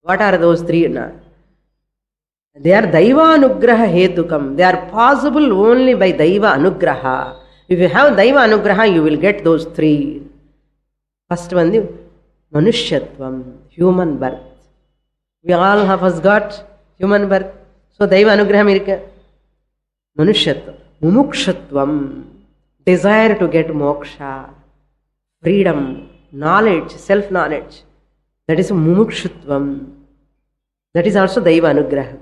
What are those three? They are Daiva Anugraha Hetukam. They are possible only by Daiva Anugraha. If you have Daiva Anugraha, you will get those three. First one, the Manushyatvam, human birth. We all of us got human birth. So Daiva Anugraha irukku. Manushyatvam, Mumukshatvam, desire to get moksha, freedom, knowledge, self-knowledge. That is Mumukshutvam. That is also Daiva Anugraha.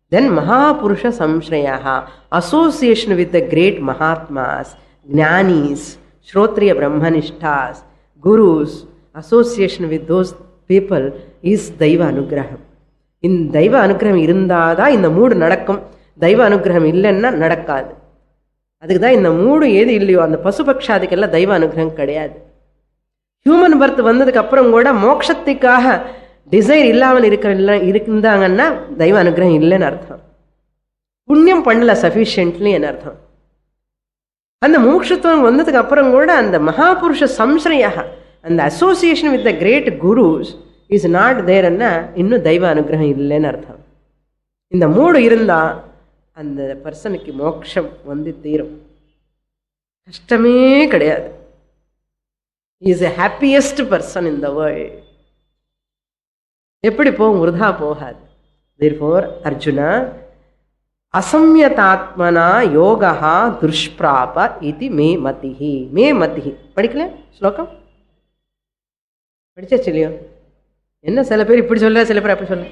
Then Mahapurusha Samshrayaha, association with the great Mahatmas, Jnanis, Shrotriya Brahmanishtas, Gurus, association with those people is Daiva Anugraha. In Daiva Anugraham irundada, in the mood nadakkum, Daiva Anugraham illenna nadakkadu. Adukku da in the mood edu illiyo, and the Pasupakshadikella Daiva Anugraham kadiyadu. Human birth வந்ததுக்கு அப்புறம் கூட மோட்சத்துக்காக desire இல்லாமல் இருந்தாங்கன்னா தெய்வ அனுகிரகம் இல்லைன்னு அர்த்தம். புண்ணியம் பண்ணல சஃபிஷியன்ட்லி என்ன அர்த்தம். அந்த மோட்சத்துவம் வந்ததுக்கு அப்புறம் கூட அந்த மகாபுருஷ சம்ஸ்ரயாக, அந்த association with the great gurus is not தேர்ன்னா இன்னும் தெய்வ அனுகிரகம் இல்லைன்னு அர்த்தம். இந்த மூடு இருந்தா அந்த பர்சனுக்கு மோட்சம் வந்து தீரும், கஷ்டமே கிடையாது. He is the happiest person in the world. எப்படி போகும், விருதா போகாது. Therefore, Arjuna, அசம்யதாத்மனா யோகா துஷ்பிராப இது மே மதிஹி. மே மதிஹி படிக்கல ஸ்லோகம் படிச்சா சொல்லியோ. என்ன சில பேர் இப்படி சொல்ல, சில பேர் அப்படி சொல்ல.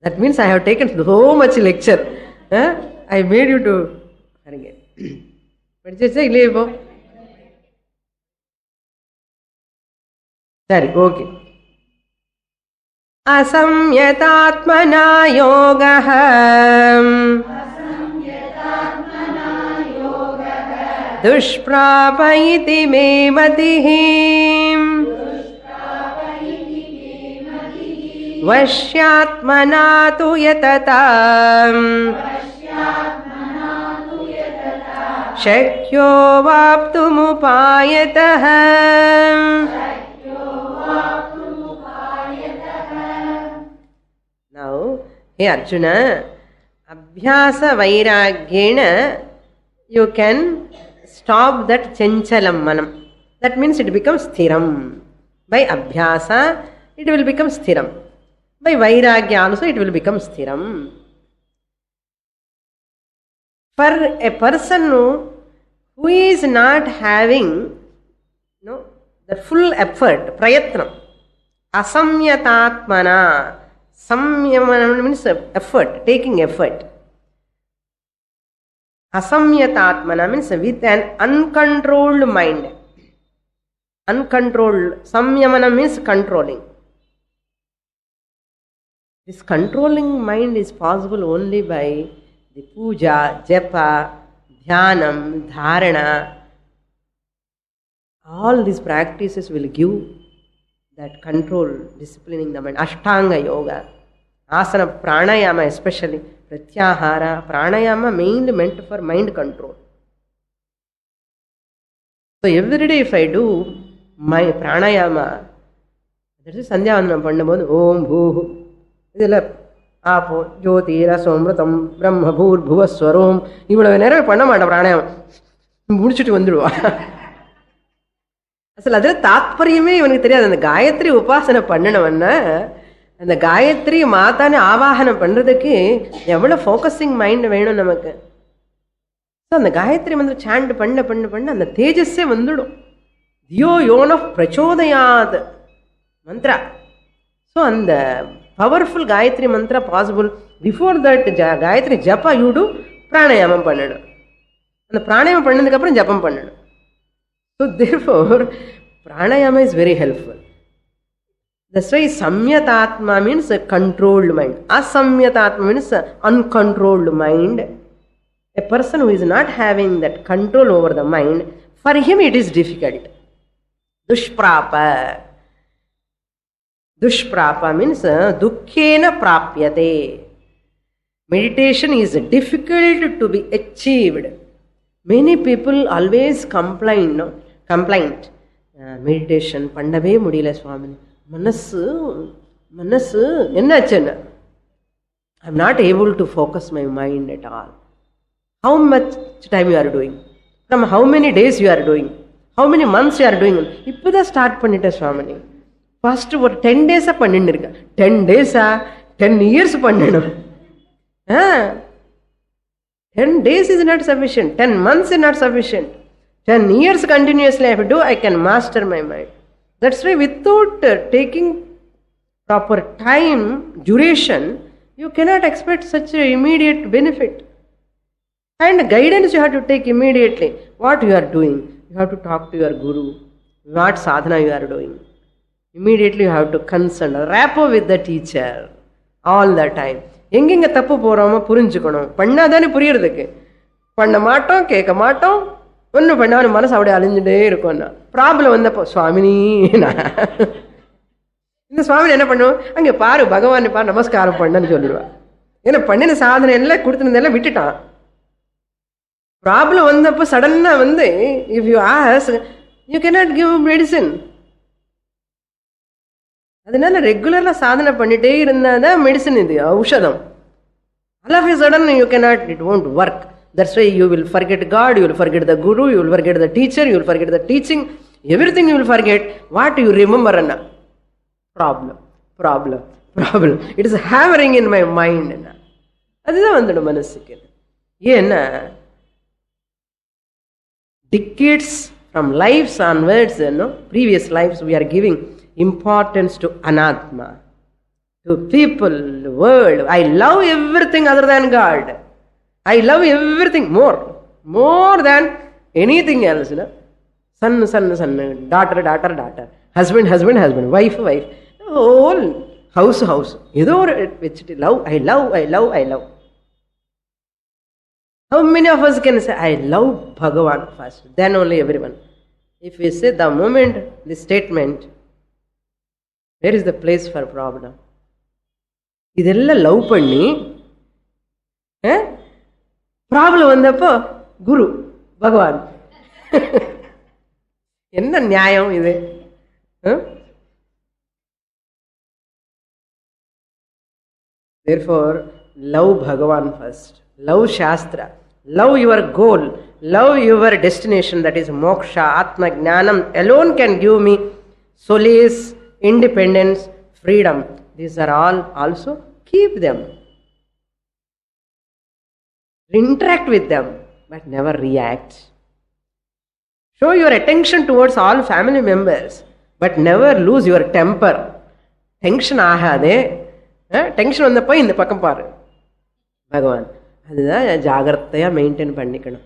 That means I have taken so much lecture. I made you to படிச்சா இல்லையே இப்போ. சரி, ஓகே. அசம்யதாத்மனா யோகः துஷ்பிராப இதி மே மதிः வஷ்யாத்மனா து யததாம் शक्यो वाप्तुमुपायतः. Now, hey Arjuna, abhyasa vairagyena you can stop that chanchalam manam. That means it becomes sthiram. By abhyasa it will become sthiram. By vairagya also it will become sthiram. For a person who is not having the full effort, prayatnam, asamyatatmana, samyamana means effort, taking effort. Asamyatatmana means with an uncontrolled mind. Uncontrolled, samyamana means controlling. This controlling mind is possible only by the puja, japa, dhyanam, dharana. All these practices will give that control, disciplining the mind. Ashtanga yoga. Asana, pranayama especially, pratyahara, pranayama mainly meant for mind control. So every day if I do my pranayama, that is Sandhyavandanam பண்ணும்போது ஓம் பூ இதில் ஆப்போ ஜோதி ரசோமிருதம் பிரம்ம பூர் புவஸ்வரோம் இவ்வளவு நேரம் பண்ண மாட்டேன் பிராணாயாமம் முடிச்சுட்டு வந்துடுவா. அசல் அதில் தாத்பரியமே இவனுக்கு தெரியாது. அந்த காயத்ரி உபாசனை பண்ணினவன்னா அந்த காயத்ரி மாதானே ஆவாகனம் பண்ணுறதுக்கு எவ்வளோ ஃபோக்கஸிங் மைண்ட் வேணும் நமக்கு. ஸோ அந்த காயத்ரி மந்திரம் சாண்ட் பண்ண பண்ண பண்ண அந்த தேஜஸே வந்துடும். தியோ யோன பிரச்சோதயாத் மந்த்ரா. ஸோ அந்த powerful Gayatri mantra possible. Before that Gayatri japa you do pranayama பண்ணணும். அந்த பிராணாயாமம் பண்ணதுக்கப்புறம் ஜப்பம் பண்ணணும். So therefore pranayama is very helpful. That's why samyatatma means a controlled mind. Asamyatatma means uncontrolled mind. A person who is not having that control over the mind, for him it is difficult. Dushprapa. Dushprapa means dukkhena prapyate. Meditation is difficult to be achieved. Many people always complain. Meditation பண்ணவே முடியல சுவாமி, மனசு என்னாச்சுன்னு. I am not able to focus my mind at all. How much time you are doing? From how many days you are doing? How many months you are doing? இப்போதான் start பண்ணிட்டேன் சுவாமினி. First ஒரு 10 days பண்ணிட்டு இருக்கேன். 10 days 10 years பண்ணணும். 10 days is not sufficient. 10 months is not sufficient. 10 years continuously I have to do, I can master my mind. That's why without taking proper time, duration, you cannot expect such an immediate benefit. And guidance you have to take immediately. What you are doing? You have to talk to your guru. What sadhana you are doing? Immediately you have to consult, rapport with the teacher all the time. எங்கெங்க தப்பு போகிறோமோ புரிஞ்சுக்கணும். பண்ணாதானே புரியறதுக்கு. பண்ண மாட்டோம், கேட்க மாட்டோம், ஒன்றும் பண்ணாலும் மனசு அப்படியே அழிஞ்சுட்டே இருக்கும்னா ப்ராப்ளம் வந்தப்போ சுவாமினி இந்த சுவாமி என்ன பண்ணுவோம், அங்கே பாரு பகவான் பாரு நமஸ்காரம் பண்ணன்னு சொல்லிடுவா. ஏன்னா பண்ணின சாதனை எல்லாம் கொடுத்துனதெல்லாம் விட்டுட்டான். ப்ராப்ளம் வந்தப்போ சடனாக வந்து if you ask you cannot give medicine. அதனால ரெகுலராக சாதனை பண்ணிட்டே இருந்தால் தான் மெடிசன், இது ஔஷதம். All of a sudden you cannot, it won't work. That's why you will forget God, you will forget the guru, you will forget the teacher, you will forget the teaching, everything you will forget. What you remember? Problem. It is hammering in my mind. அதுதான் வந்துடும் மனசுக்கு. ஏன்னா decades from lives onwards, previous lives, we are giving importance to anatma, to people, world. I love everything other than God. I love everything more than anything else. Son, daughter, husband, wife, whole house. Edo vechittu love, I love. How many of us can say, I love Bhagavan first, then only everyone? If we say the moment, the statement, where is the place for problem? இதெல்லாம் love பண்ணி problem வந்தப்போ குரு பகவான். என்ன நியாயம் இது? Therefore, love Bhagavan first. Love Shastra. Love your goal. Love your destination, that is moksha, atma, jnanam. Alone can give me solace, independence, freedom. These are all also. Keep them. Interact with them, but never react. Show your attention towards all family members, but never lose your temper. Tension Aagathey. Tension வந்தப்போ இந்த பக்கம் பாரு பகவான். அதுதான் ஜாகிரதையாக maintain பண்ணிக்கணும்.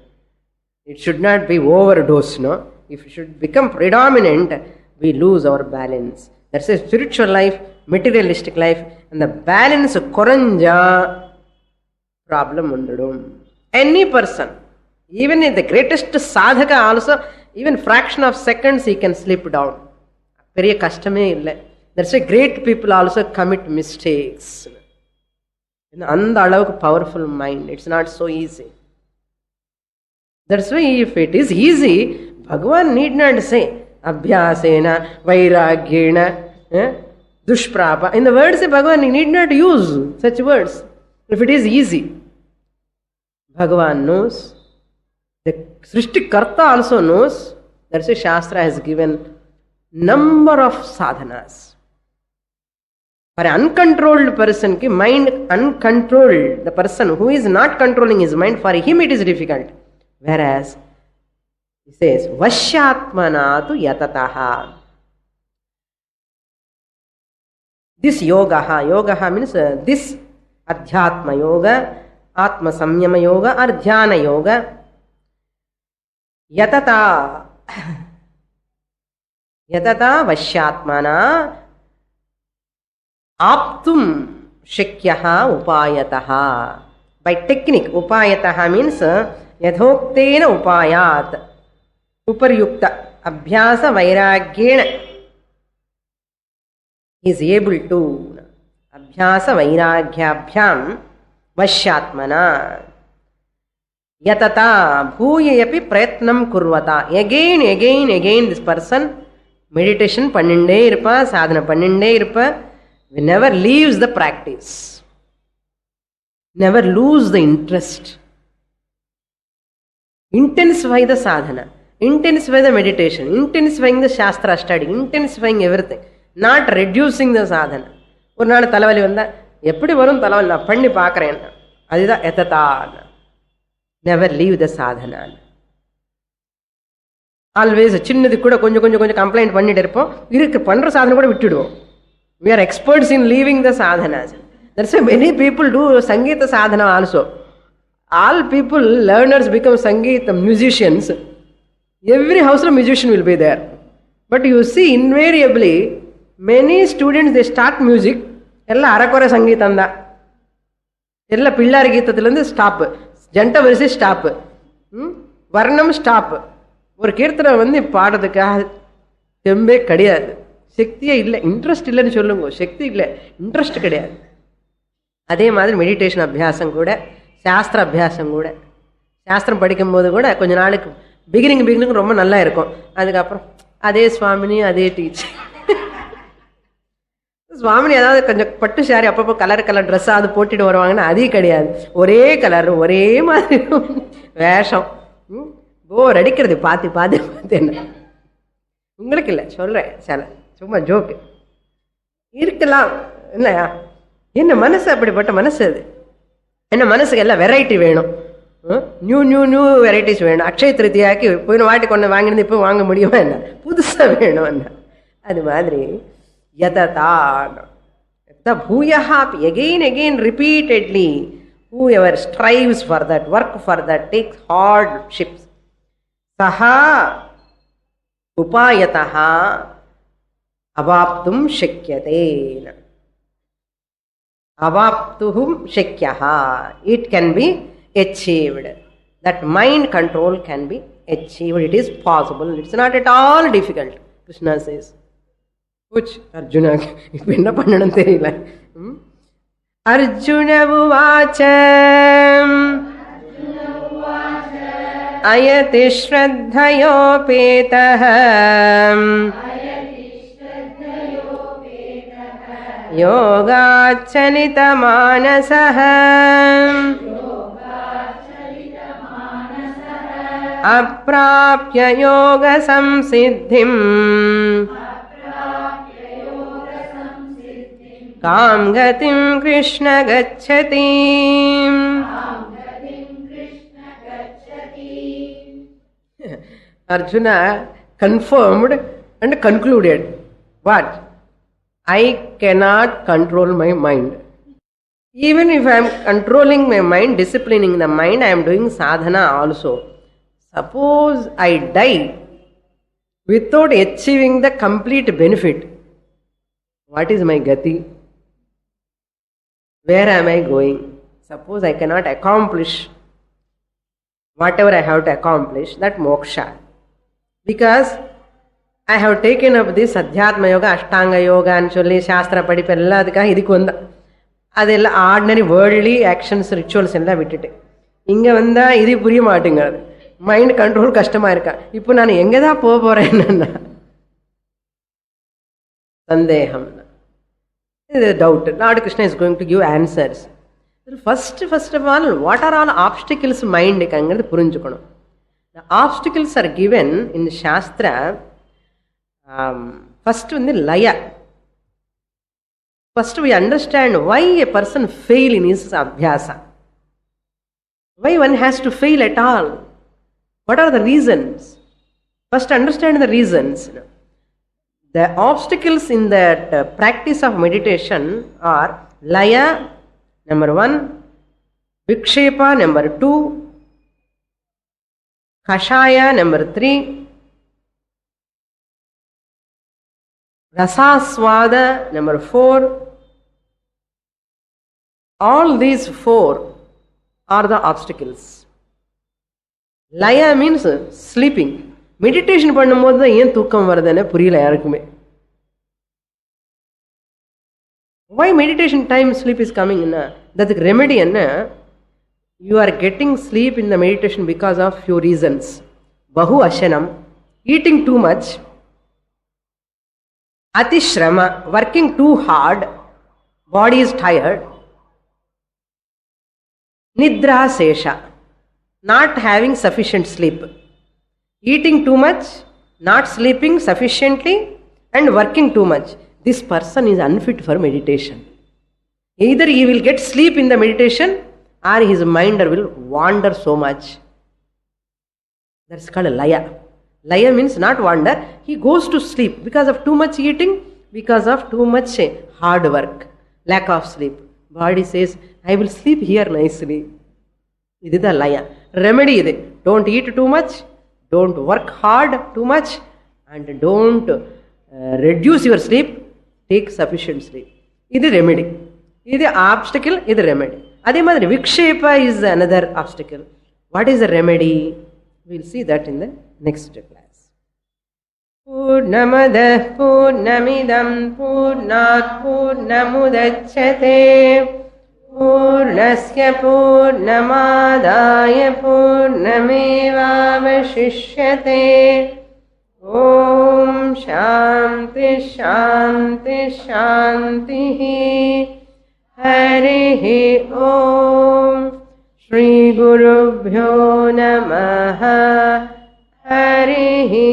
It should not be over dose. If it should become predominant, we lose our balance. That's a spiritual life, materialistic life. அந்த balance குறைஞ்சா ப்ராப்ளம் வந்துடும். Any person, even in the greatest sadhaka also, even fraction of seconds he can slip down. பெரிய கஷ்டமே இல்லை. That's why great people also commit mistakes. அந்த அளவுக்கு powerful mind. It's not so easy. That's why if it is easy, Bhagavan need not say abhyasena vairagyena dushprapa. In the words of Bhagavan, he need not use such words. If it is easy, Bhagavan knows. The Srishti Karta also knows. That's why Shastra has given number of sadhanas. For an uncontrolled person, mind uncontrolled, the person who is not controlling his mind, for him it is difficult. Whereas, he says, Vashyatmanatu yatataha. This yoga means this adhyatma yoga, atma samyama yoga or dhyana yoga. Yatata vashyatmana aptum shakyaha upayataha. By technique, upayataha means yathoktena upayat. Uparyukta abhyasa vairagyena. He is able to abhyasa vairagyabhyam vashyatmana yatata bhuyayapi prayatnam kurvata. Again this person meditation panninde irpa, sadhana panninde irpa, never leaves the practice, never lose the interest. Intensify the sadhana, intensify the meditation, intensifying the shastra study, intensifying everything, not reducing the sadhana. ஒரு நாள் தலைவலி வந்தா எப்படி வரும் தலைவலி, நான் பண்ணி பார்க்குறேன், அதுதான் எதத்தான். Never leave the sadhana. Always சின்னது கூட கொஞ்சம் கொஞ்சம் கொஞ்சம் கம்ப்ளைண்ட் பண்ணிட்டு இருப்போம், இருக்கு பண்ணுற சாதனை கூட விட்டுடுவோம். We are experts in leaving the sadhanas. That's why many people do Sangeeta sadhana also. All people, learners become Sangeeta musicians. Every house of musician will be there. But you see, invariably, many students, they start music, ella arakora Sangeetanda. Ella Pillari Geethathilandi stop. Janta verse stop. Varnam stop. ஒரு கீர்த்தனை வந்து பாடுறதுக்காக tempeh கிடையாது, சக்தியே இல்லை, interest இல்லைன்னு சொல்லுங்க, சக்தி இல்லை, interest கிடையாது. அதே மாதிரி மெடிடேஷன் அபியாசம் கூட, சாஸ்திர அபியாசம் கூட, சாஸ்திரம் படிக்கும்போது கூட கொஞ்ச நாளுக்கு பிகினிங் ரொம்ப நல்லா இருக்கும், அதுக்கப்புறம் அதே சுவாமினி அதே டீச்சர். சுவாமினி ஏதாவது கொஞ்சம் பட்டு சாரி அப்பப்போ கலர் ட்ரெஸ்ஸாக அது போட்டுட்டு வருவாங்கன்னா அதே கிடையாது, ஒரே கலர் ஒரே மாதிரி வேஷம். போர் அடிக்கிறது பார்த்து என்ன, உங்களுக்கு இல்லை சொல்கிறேன், சில சும்மா ஜோக்கு இருக்கலாம் இல்லையா. என்ன மனசு அப்படிப்பட்ட மனசு அது, என்ன மனசுக்கு எல்லாம் வெரைட்டி வேணும், நியூ வெரைட்டிஸ் வேணும். அக்ஷய திருத்தியாக்கி போய் வாட்டி கொண்டு வாங்கினது இப்போ வாங்க முடியுமா என்ன, புதுசாக வேணும் என்ன. அது மாதிரி யததான் பூயஹாப்பி again repeatedly, whoever strives for that, work for that, takes hardships, saha upayataha avaptum shakyate. Avaptuhum shakyaha, it can be achieved. That mind control can be achieved. It is possible. It's not at all difficult. Krishna says. Which Arjuna, இப்ப என்ன பண்ணணும் தெரியல. அர்ஜுன உவாச்ச அயதி ஸ்ரத்தயோபேதஹ யோகாச்சலிதமானசஹ அப்ராப்ய யோக சம்சித்திம் com கதிம் Krishna கச்சதி. Arjuna confirmed and concluded, what? I cannot control my mind. Even if I am controlling my mind, disciplining the mind, I am doing sadhana also. Suppose I die without achieving the complete benefit, what is my gati? Where am I going? Suppose I cannot accomplish whatever I have to accomplish, that moksha. Because I have taken up this Adhyatma Yoga, Ashtanga Yoga and solli Shastra padippu elladukkaga idikku vanda. அதெல்லாம் ordinary worldly actions rituals எல்லாம் விட்டுட்டு இங்கே வந்தால் இது புரிய மாட்டேங்கிறது. Mind control கஷ்டமாக இருக்கா. இப்போ நான் எங்கே தான் போக போகிறேன் என்னன்னா சந்தேகம், இது doubt. Lord Krishna is going to give answers. First of all what are all obstacles மைண்டுக்குங்கிறது புரிஞ்சுக்கணும். The obstacles are given in Shastra. First வந்து laya. First we understand why a person fail in his abhyasa. Why one has to fail at all? What are the reasons? First understand the reasons. The obstacles in that practice of meditation are laya, number 1, vikshepa, number 2, kashaya, number 3, rasaswada, number 4. All these 4 are the obstacles. Laya means sleeping. Meditation பண்ணும்போது தான் ஏன் தூக்கம் வருதுன்னு புரியல யாருக்குமே. Why meditation time sleep is coming? That's the remedy. You are getting sleep in the meditation because of few reasons. Bahu ashanam, eating too much, atishrama, working too hard, body is tired, nidra sesha, not having sufficient sleep, eating too much, not sleeping sufficiently, and working too much. This person is unfit for meditation. Either he will get sleep in the meditation or his mind will wander so much. That's called laya. Laya means not wander. He goes to sleep because of too much eating, because of too much hard work, lack of sleep. Body says, I will sleep here nicely. This is the laya. Remedy is it. Don't eat too much, don't work hard too much, and don't reduce your sleep. Take sufficient sleep. This is remedy. This is obstacle, this is remedy. அதே மாதிரி vikshepa is another obstacle. What is the remedy? We'll see that in the next class. Purnamada purnamidam purnat purnamudachyate purnasya purnamadaya purnamevavashishyate. Om Shanti Shanti Shanti. Harihi Om. Shri Gurubhyo Namaha. Harihi